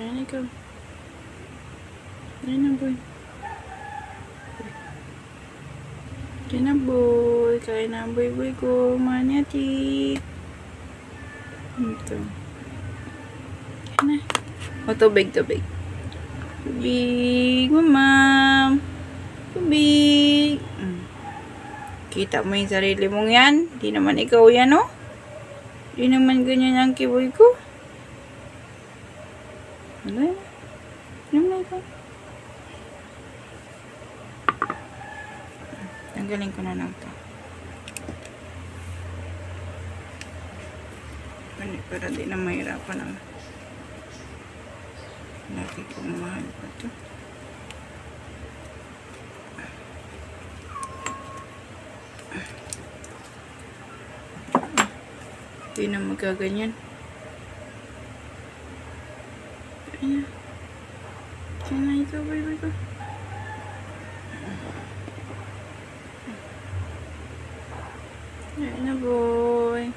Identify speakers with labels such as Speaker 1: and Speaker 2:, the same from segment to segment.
Speaker 1: Kain na ikaw. Kain na, boy. Kain na, boy. Kain na, boy, boy ko. Maniatik. Ito. Kain na. O, tubig, tubig. Tubig, mamam. Tubig. Kita mo yung sarili mong yan. Di naman ikaw yan, oh. Di naman ganyan ang kiboy ko. Ano yan? Ano na ito? Tanggalin ko na lang ito. Para di na mahirapan ang lagi kong mahal pa ito. Di na magkaganyan. Ayan. Diyan na ito, baby ko. Ayan na, boy.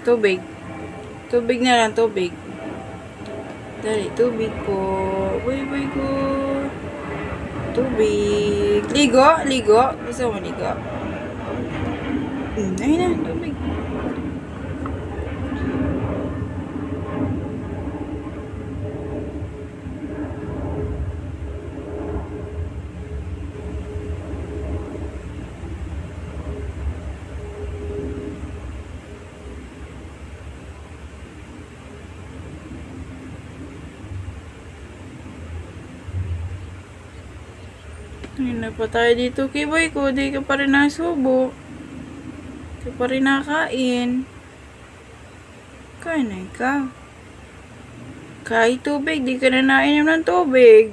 Speaker 1: Tubig. Tubig na lang, tubig. Dali, tubig po. Boy, boy ko. Tubig. Ligo, ligo. Gusto mo ligo? Ayun na, tubig. Ayun na pa tayo dito, kiboy ko. Di ka pa rin nasubo. Di ka pa rin nakain. Kain na ikaw. Kahit tubig, di ka na nainom ng tubig.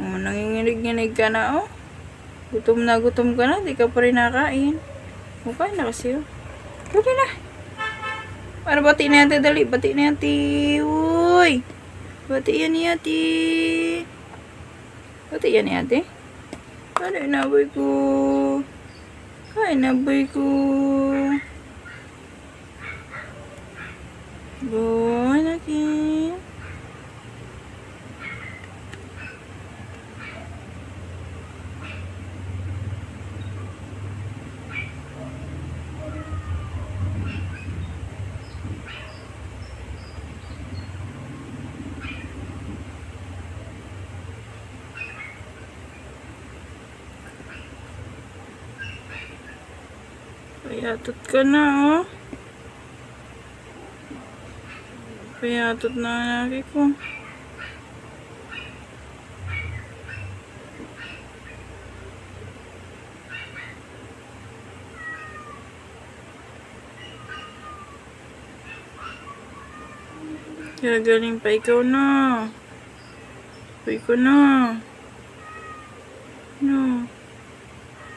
Speaker 1: Oh, nanginginig-nginig ka na, oh. Gutom ka na, di ka pa rin nakain. Kain na kasi, oh. Dali na. Para bati na yati, dali. Bati na yati. Uy. Bati yan yati. Bati yan yati. Dali na, boy ko. Kain na, boy ko. Boy, laki. Payatot ka na, oh. Payatot na ang laki ko. Gagaling pa ikaw na. Ikaw na. No.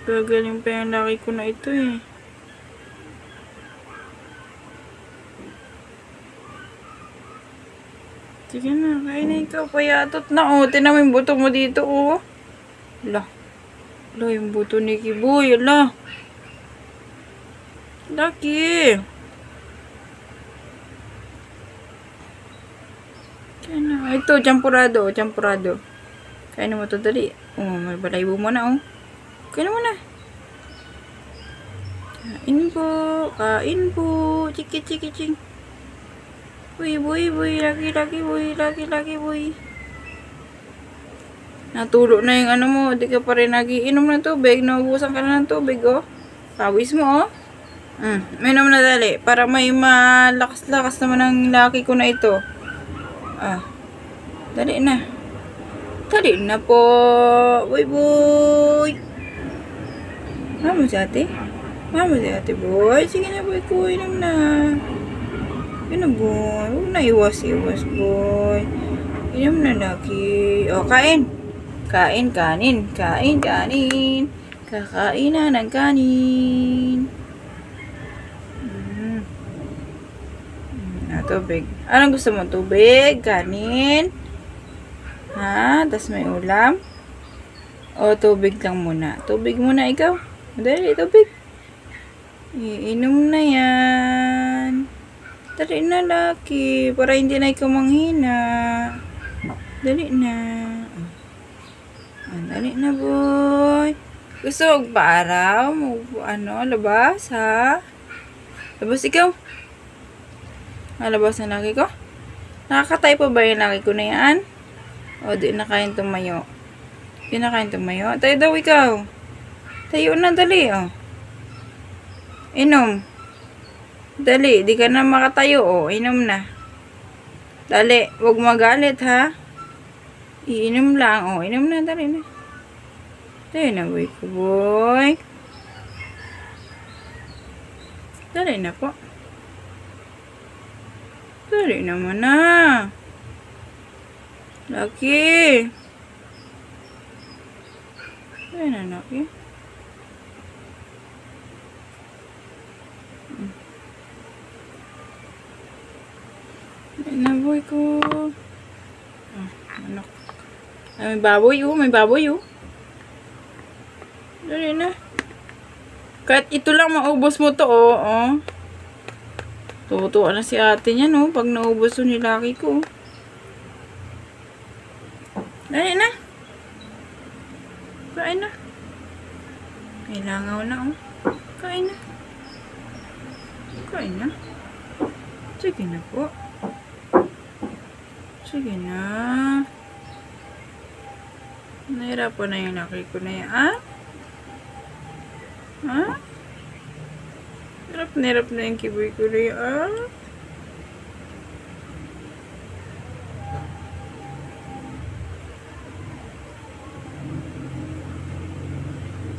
Speaker 1: Gagaling pa yung laki ko na ito, eh. Sige na, kain na ikaw. Payatot na, oh. Tinan mo yung buto mo dito, oh. Ala. Ala, yung buto ni Kiboy. Ala. Laki. Kain na. Ito, champurado. Champurado. Kain mo ito, dali. Oh, may balaybo mo na, oh. Kain mo na. Kain po. Kain po. Chiki, chiki, ching. Boy, boy, boy, laki, boy, laki, boy. Natulo na yung ano mo, di ka pa rin nagiinom ng tubig, naubusan ka na ng tubig, oh. Pawis mo, oh. Minom na dali, para may malakas-lakas naman ang laki ko na ito. Dali na. Dali na po. Boy, boy. Mama si ate? Mama si ate, boy. Sige na, boy ko, inom na. Ano, boy? Huwag na iwas-iwas, boy. Inom na, laki. O, kain. Kain, kanin. Kain, kanin. Kakain na ng kanin. Tubig. Anong gusto mo? Tubig? Kanin? Ha? Tas may ulam? O tubig lang muna? Tubig muna ikaw. Dali, tubig. Iinom na yan. Dali na, laki. Para hindi na ikaw manghina. Dali na. Dali na, boy. Gusto magpaaraw? Labas, ha? Labas ikaw. Labas na laki ko. Nakakatay pa ba yung laki ko na yan? O, di na kayang tumayo. Di na kayang tumayo. Tayo daw ikaw. Tayo na, dali, o. Inom. Dali, di ka na makatayo, o. Inom na. Dali, huwag magalit, ha? Iinom lang, o. Inom na, dali na. Dali na, boy ko, boy. Dali na po. Dali naman na. Laki. Dali na, laki. Dali na, boy ko. Anak. May baboy, oh. May baboy, oh. Dali na. Kahit ito lang maubos mo to, oh. Tutuwa na si ate niya, no? Pag naubos to ni laki ko. Dali na. Kain na. Kailangaw na, oh. Kain na. Kain na. Sige na po. Sige na. Nahirapan na yung laki ko na yan, ah? Ha? Hirap na yung kiboy ko na yan.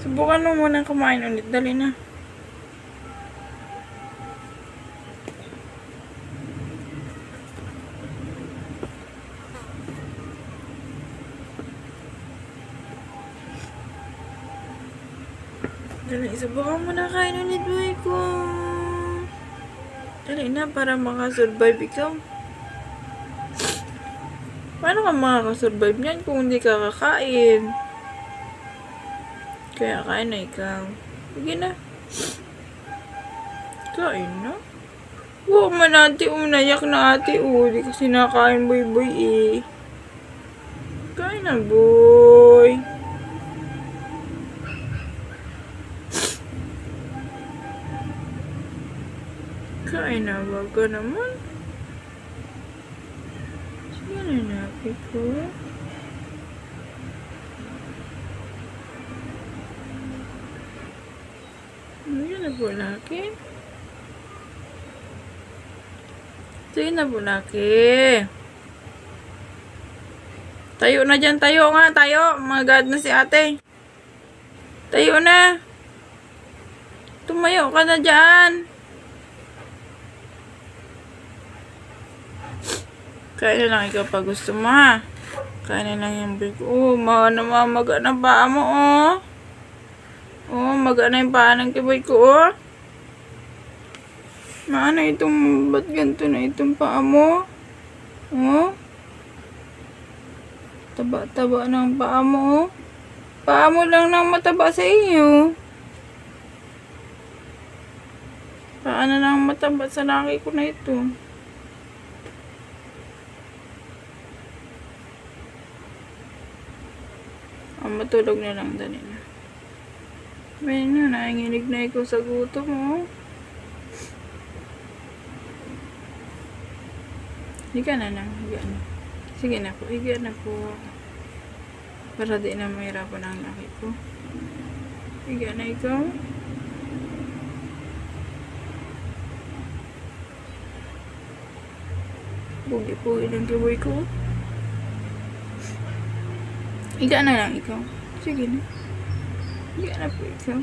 Speaker 1: Subukan mo muna kumain ulit. Dali na. Dali, subukan mo na kain ulit, boy ko. Dali na, para makasurvive ikaw. Paano ka makakasurvive niyan kung hindi ka kakain? Kaya kain na ikaw. Sige na. Kain na. Huwag man ate, nayak na ate. Di kasi nakain, boy, eh. Kain na, boy. Kain na, wag ka naman. Sige na, laki ko. Sige na po, laki. Sige na po, laki. Tayo na dyan, tayo nga, tayo. Magad na si ate. Tayo na. Tumayo ka na dyan. Kain na lang ikaw pag gusto mo, ha? Kain na lang yung big. Maga na paa mo, oh. Maga na yung paa ng kiboy ko, oh. Maana itong, ba't ganito na itong paa mo? Taba-taba ng paa mo, oh. Paa mo lang nang mataba sa iyo. Paa na lang mataba sa laki ko na ito. Matulog na lang, dali na. May na, nanginginig na ikaw sa gutom, oh. Higa na lang, higa na. Sige na po, higa na po. Para di na mahirapan ang laki ko. Higa na ikaw. Pugi-pugi ng kiboy ko. Higa na lang ikaw. Sige na. Higa na po ikaw.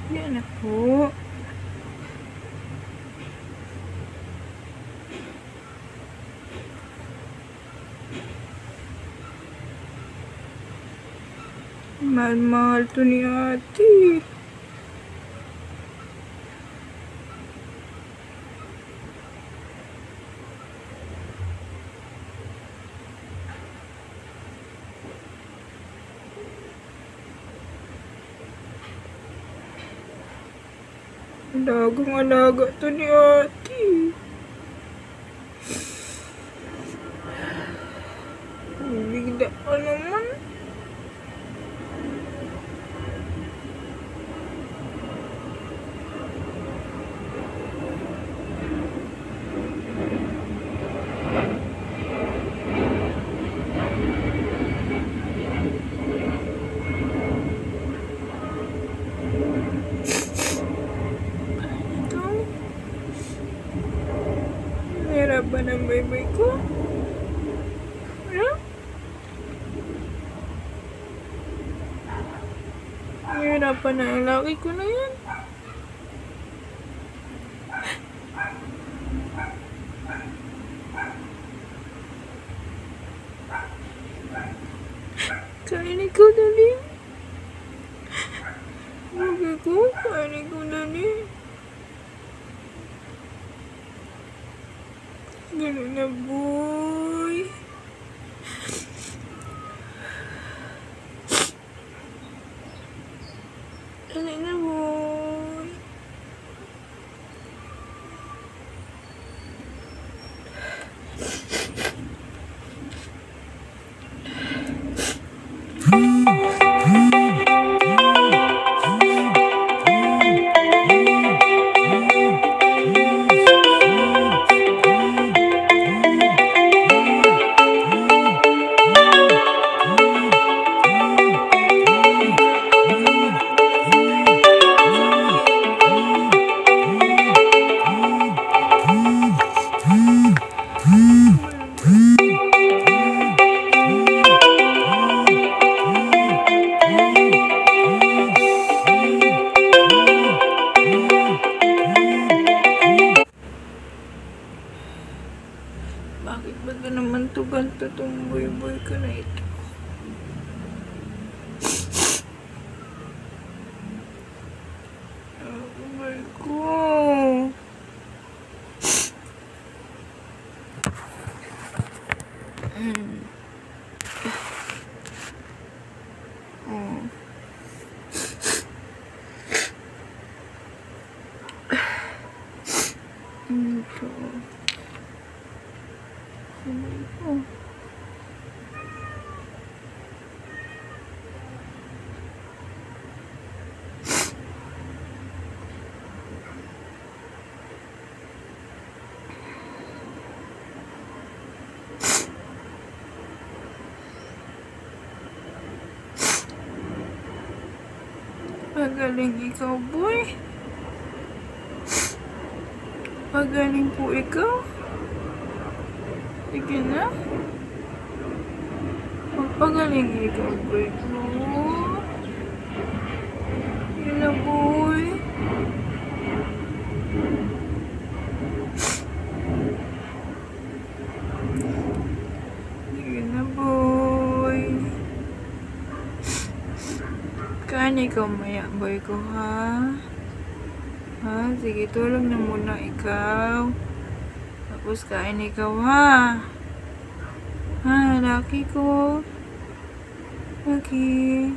Speaker 1: Higa na po. Mahal-mahal to ni ate. Alagang-alaga to ni ate. Bigla ka naman. Hirapan ang baby ko. Ano? Hirapan na ang laki ko na yan. Kain ikaw dali. Baby ko, kain ikaw dali. Ganun na, boy. Ganun na, boy. Bakit ba ka naman to ganto tong boy-boy ka na ito? Oh my God. Oh. Ito. Oh. Magaling ikaw, boy. Magaling po ikaw. Sige na. Magpagaling ikaw, boy. Oh. Yun na, boy. Yun na, boy. Kain ikaw maya, boy ko, ha? Ha? Sige, tulog na muna ikaw. Tapos kain ikaw, ha? Ha, laki ko. Okay.